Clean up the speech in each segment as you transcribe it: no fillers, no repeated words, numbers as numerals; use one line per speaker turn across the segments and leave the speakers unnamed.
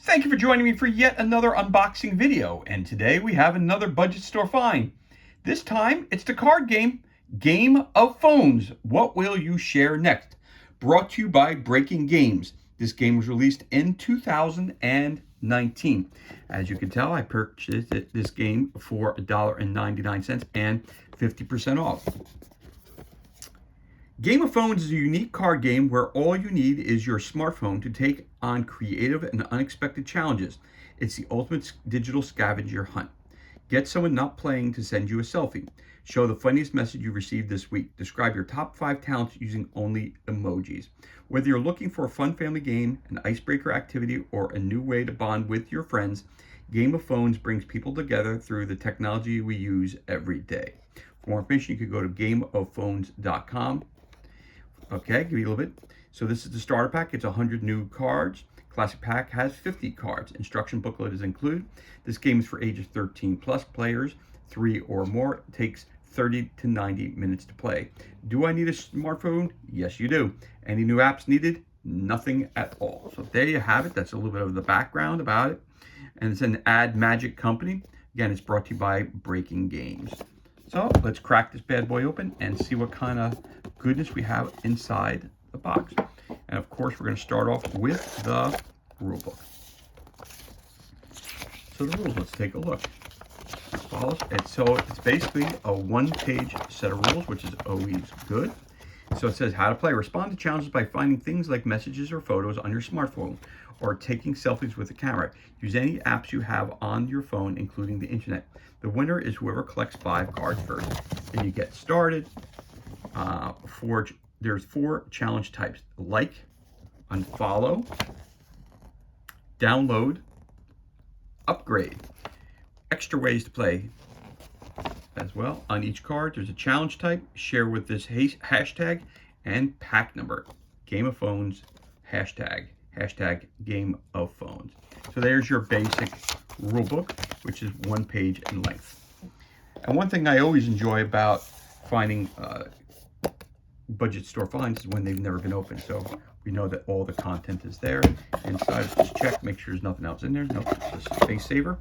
Thank you for joining me for yet another unboxing video, and today we have another budget store find. This time it's the card game, Game of Phones. What will you share next? Brought to you by Breaking Games. This game was released in 2019. As you can tell, I purchased this game for $1.99 and 50% off. Game of Phones is a unique card game where all you need is your smartphone to take on creative and unexpected challenges. It's the ultimate digital scavenger hunt. Get someone not playing to send you a selfie. Show the funniest message you received this week. Describe your top 5 talents using only emojis. Whether you're looking for a fun family game, an icebreaker activity, or a new way to bond with your friends, Game of Phones brings people together through the technology we use every day. For more information, you can go to gameoffphones.com. Okay, give you a little bit. So this is the starter pack. It's 100 new cards. Classic pack has 50 cards. Instruction booklet is included. This game is for ages 13 plus players, 3 or more. It takes 30 to 90 minutes to play. Do I need a smartphone? Yes, you do. Any new apps needed? Nothing at all. So there you have it. That's a little bit of the background about it. And it's an Ad Magic company. Again, it's brought to you by Breaking Games. So let's crack this bad boy open and see what kind of goodness we have inside the box. And of course, we're going to start off with the rule book. So the rules, let's take a look. It's basically a one-page set of rules, which is always good. So it says how to play. Respond to challenges by finding things like messages or photos on your smartphone or taking selfies with the camera. Use any apps you have on your phone, including the internet. The winner is whoever collects 5 cards first. Then you get started. There's 4 challenge types: like, unfollow, download, upgrade. Extra ways to play as well. On each card, there's a challenge type. Share with this hashtag and pack number. Game of Phones hashtag Game of Phones. So there's your basic rule book, which is 1 page in length. And one thing I always enjoy about finding budget store finds is when they've never been opened. So we know that all the content is there. Inside, just check, make sure there's nothing else in there. Nope, it's a space saver.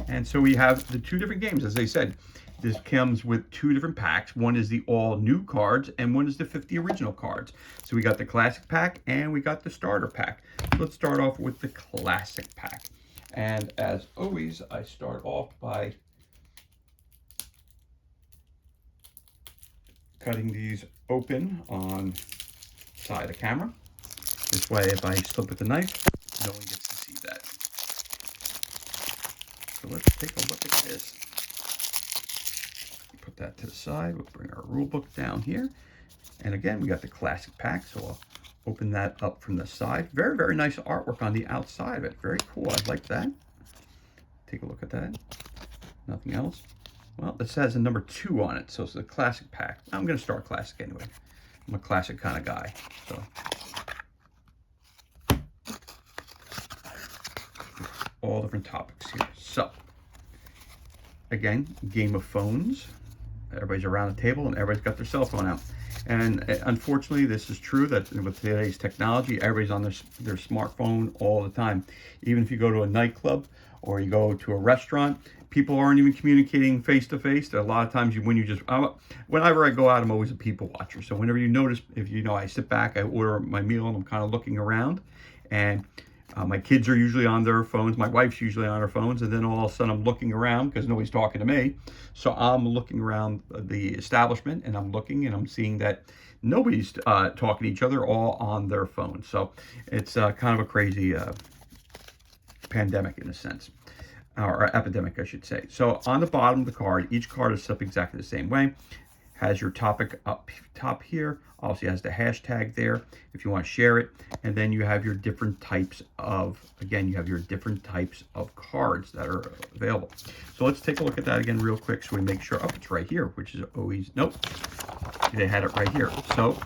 And so we have the 2 different games. As I said, this comes with 2 different packs. One is the all new cards and one is the 50 original cards. So we got the classic pack and we got the starter pack. Let's start off with the classic pack. And as always, I start off by cutting these open on side of camera. This way, if I slip with the knife, no one gets to see that. So let's take a look at this. Put that to the side. We'll bring our rule book down here. And again, we got the classic pack. So I'll open that up from the side. Very, very nice artwork on the outside of it. Very cool. I like that. Take a look at that. Nothing else. Well, this has a number 2 on it. So it's the classic pack. I'm going to start classic anyway. I'm a classic kind of guy. So all different topics here. So again, Game of Phones. Everybody's around the table and everybody's got their cell phone out. And unfortunately, this is true that with today's technology, everybody's on their smartphone all the time. Even if you go to a nightclub or you go to a restaurant, people aren't even communicating face to face. A lot of times, whenever I go out, I'm always a people watcher. So whenever you notice, I sit back, I order my meal, and I'm kind of looking around, and my kids are usually on their phones. My wife's usually on her phones. And then all of a sudden I'm looking around because nobody's talking to me. So I'm looking around the establishment and I'm looking and I'm seeing that nobody's talking to each other, all on their phones. So it's kind of a crazy pandemic in a sense. Or epidemic, I should say. So on the bottom of the card, each card is set up exactly the same way. Has your topic up top here. Also has the hashtag there if you want to share it. And then you have your different types of, cards that are available. So let's take a look at that again real quick so we make sure. Oh, it's right here, which is always, nope. They had it right here. So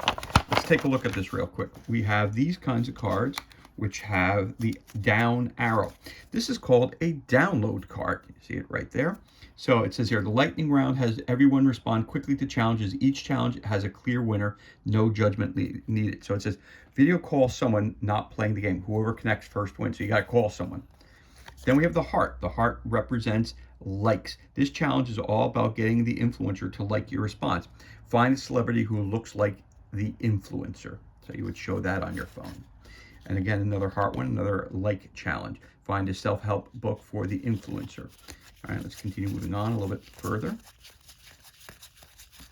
let's take a look at this real quick. We have these kinds of cards which have the down arrow. This is called a download card. You see it right there. So it says here, the lightning round has everyone respond quickly to challenges. Each challenge has a clear winner, no judgment needed. So it says, video call someone not playing the game. Whoever connects first wins. So you got to call someone. Then we have the heart. The heart represents likes. This challenge is all about getting the influencer to like your response. Find a celebrity who looks like the influencer. So you would show that on your phone. And again, another heart one, another like challenge. Find a self-help book for the influencer. All right, let's continue moving on a little bit further.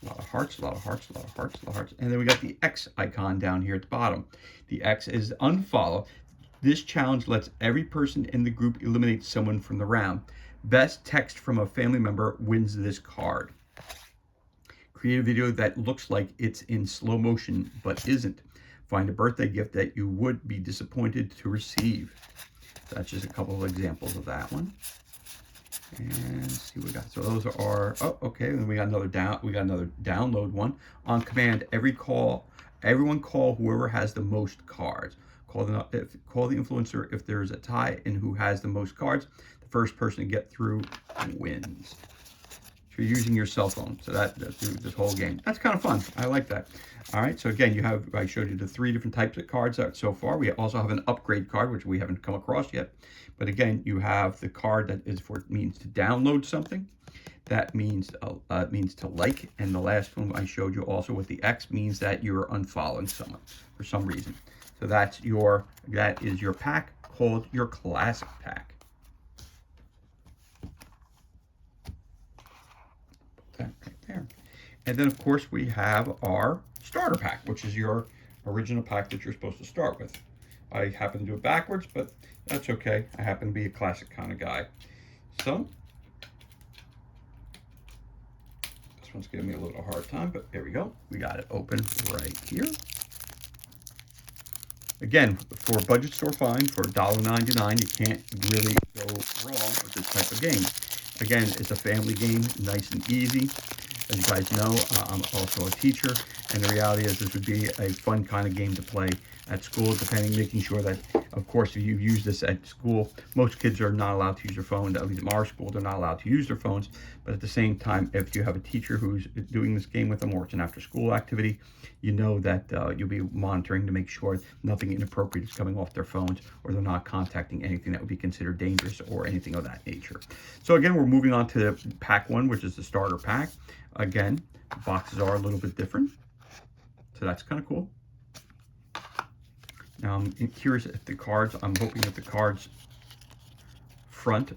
A lot of hearts, a lot of hearts, a lot of hearts, a lot of hearts. And then we got the X icon down here at the bottom. The X is unfollow. This challenge lets every person in the group eliminate someone from the round. Best text from a family member wins this card. Create a video that looks like it's in slow motion but isn't. Find a birthday gift that you would be disappointed to receive. That's just a couple of examples of that one. And see what we got. So those are, oh, okay. Then we got another download one. On command, everyone call whoever has the most cards. Call the influencer if there's a tie in who has the most cards. The first person to get through wins. So you're using your cell phone. So that's this whole game. That's kind of fun. I like that. All right. So again, I showed you the 3 different types of cards so far. We also have an upgrade card, which we haven't come across yet. But again, you have the card that is means to download something. That means to like. And the last one I showed you also with the X means that you're unfollowing someone for some reason. So that is your pack called your classic pack. Put that right there. And then of course we have our starter pack, which is your original pack that you're supposed to start with. I happen to do it backwards, but that's okay. I happen to be a classic kind of guy. So this one's giving me a little hard time, but there we go. We got it open right here. Again, for a budget store find for $1.99, you can't really go wrong with this type of game. Again, it's a family game, nice and easy. As you guys know, I'm also a teacher, and the reality is this would be a fun kind of game to play at school, making sure that, of course, if you use this at school, most kids are not allowed to use their phone. At least in our school, they're not allowed to use their phones. But at the same time, if you have a teacher who's doing this game with them, or it's an after-school activity, you know that you'll be monitoring to make sure nothing inappropriate is coming off their phones, or they're not contacting anything that would be considered dangerous or anything of that nature. So again, we're moving on to pack 1, which is the starter pack. Again, boxes are a little bit different, so that's kind of cool. Now I'm curious if I'm hoping that the cards front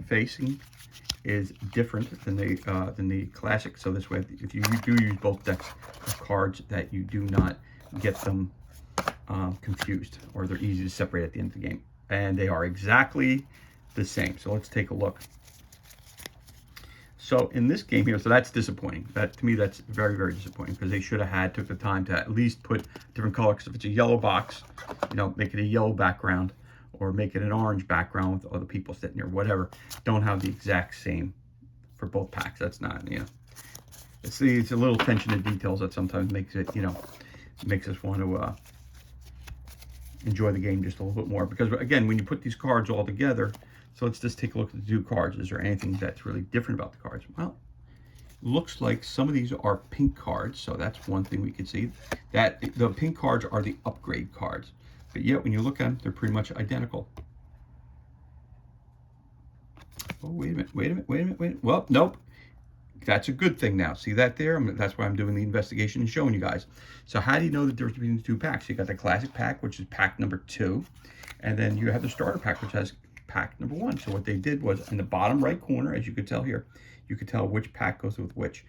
facing is different than the classic. So this way, if you do use both decks of cards, that you do not get them confused, or they're easy to separate at the end of the game. And they are exactly the same. So let's take a look. So in this game here, so that's disappointing. To me, that's very, very disappointing, because they should have took the time to at least put different color. Because if it's a yellow box, make it a yellow background, or make it an orange background with other people sitting there, whatever. Don't have the exact same for both packs. That's not, it's a little attention to details that sometimes makes it, makes us want to enjoy the game just a little bit more. Because again, when you put these cards all together, so let's just take a look at the 2 cards. Is there anything that's really different about the cards? Well, looks like some of these are pink cards, so that's one thing we could see. That the pink cards are the upgrade cards, but yet when you look at them, they're pretty much identical. Oh, wait a minute. Well, nope. That's a good thing now. See that there? That's why I'm doing the investigation and showing you guys. So how do you know the difference between the 2 packs? You got the classic pack, which is pack number 2, and then you have the starter pack, which has pack number 1. So what they did was, in the bottom right corner, as you could tell here, you could tell which pack goes with which,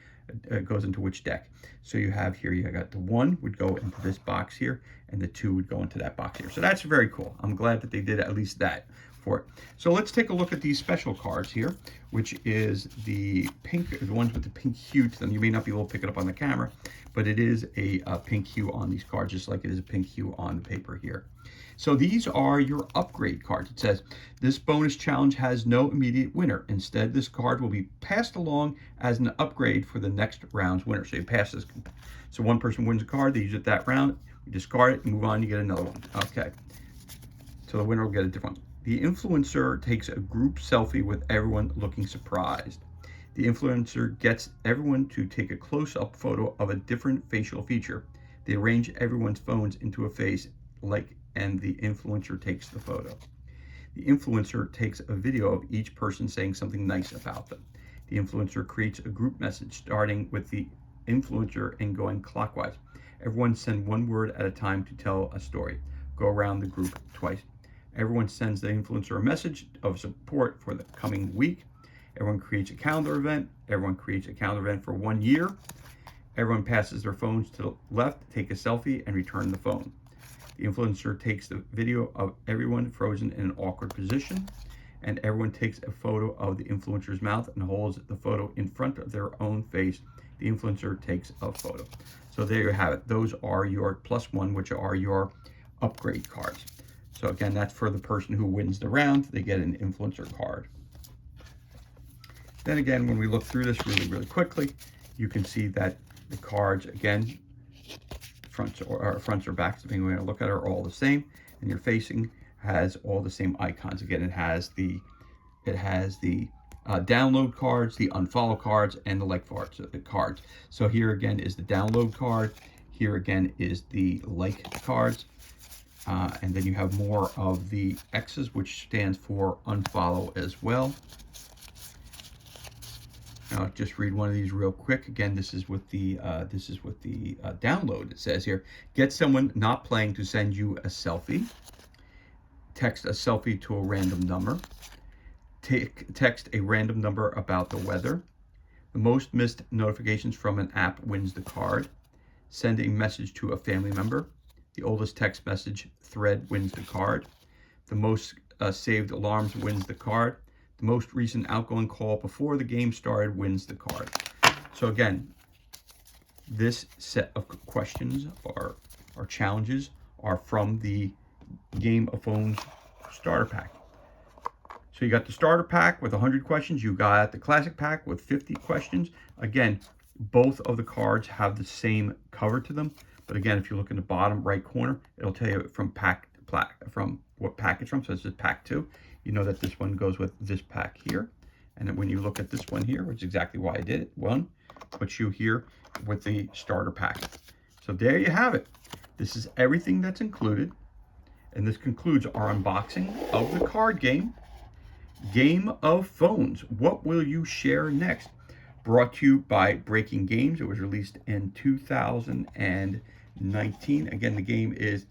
goes into which deck. So you have here, you got the 1 would go into this box here, and the 2 would go into that box here. So that's very cool. I'm glad that they did at least that for it. So let's take a look at these special cards here, which is the pink, the ones with the pink hue to them. You may not be able to pick it up on the camera, but it is a pink hue on these cards, just like it is a pink hue on the paper here. So these are your upgrade cards. It says, this bonus challenge has no immediate winner. Instead, this card will be passed along as an upgrade for the next round's winner. So you pass this. So one person wins a card, they use it that round, you discard it, and move on, you get another one. Okay. So the winner will get a different one. The influencer takes a group selfie with everyone looking surprised. The influencer gets everyone to take a close-up photo of a different facial feature. They arrange everyone's phones into a face and the influencer takes the photo. The influencer takes a video of each person saying something nice about them. The influencer creates a group message starting with the influencer and going clockwise. Everyone send one word at a time to tell a story. Go around the group twice. Everyone sends the influencer a message of support for the coming week. Everyone creates a calendar event. Everyone creates a calendar event for 1 year. Everyone passes their phones to the left, take a selfie, and return the phone. The influencer takes the video of everyone frozen in an awkward position, and everyone takes a photo of the influencer's mouth and holds the photo in front of their own face. The influencer takes a photo. So there you have it. Those are your +1, which are your upgrade cards. So again, that's for the person who wins the round. They get an influencer card. Then again, when we look through this really quickly, you can see that the cards, again, fronts or backs, depending on where you look at it, are all the same. And your facing has all the same icons. Again, it has the download cards, the unfollow cards, and the like cards. So here again is the download card. Here again is the like cards. And then you have more of the X's, which stands for unfollow as well. Now, just read one of these real quick. Again, this is with the download. It says here, get someone not playing to send you a selfie. Text a selfie to a random number. Text a random number about the weather. The most missed notifications from an app wins the card. Send a message to a family member. The oldest text message thread wins the card. The most saved alarms wins the card. The most recent outgoing call before the game started wins the card. So again, this set of questions or challenges are from the Game of Phones starter pack. So you got the starter pack with 100 questions. You got the classic pack with 50 questions. Again, both of the cards have the same cover to them. But again, if you look in the bottom right corner, it'll tell you from what pack it's from. So this is pack 2. You know that this one goes with this pack here. And then when you look at this one here, which is exactly why I did it, one puts you here with the starter pack. So there you have it. This is everything that's included. And this concludes our unboxing of the card game, Game of Phones. What will you share next? Brought to you by Breaking Games. It was released in 2019. Again, the game is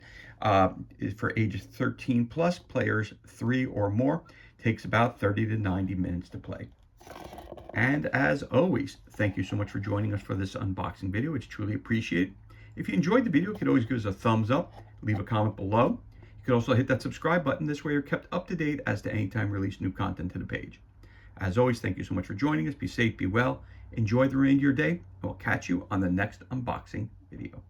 for ages 13 plus, players 3 or more. Takes about 30 to 90 minutes to play. And as always, thank you so much for joining us for this unboxing video. It's truly appreciated. If you enjoyed the video, you can always give us a thumbs up, leave a comment below. You can also hit that subscribe button. This way you're kept up to date as to any time we release new content to the page. As always, thank you so much for joining us. Be safe, be well, enjoy the remainder of your day, and we'll catch you on the next unboxing video.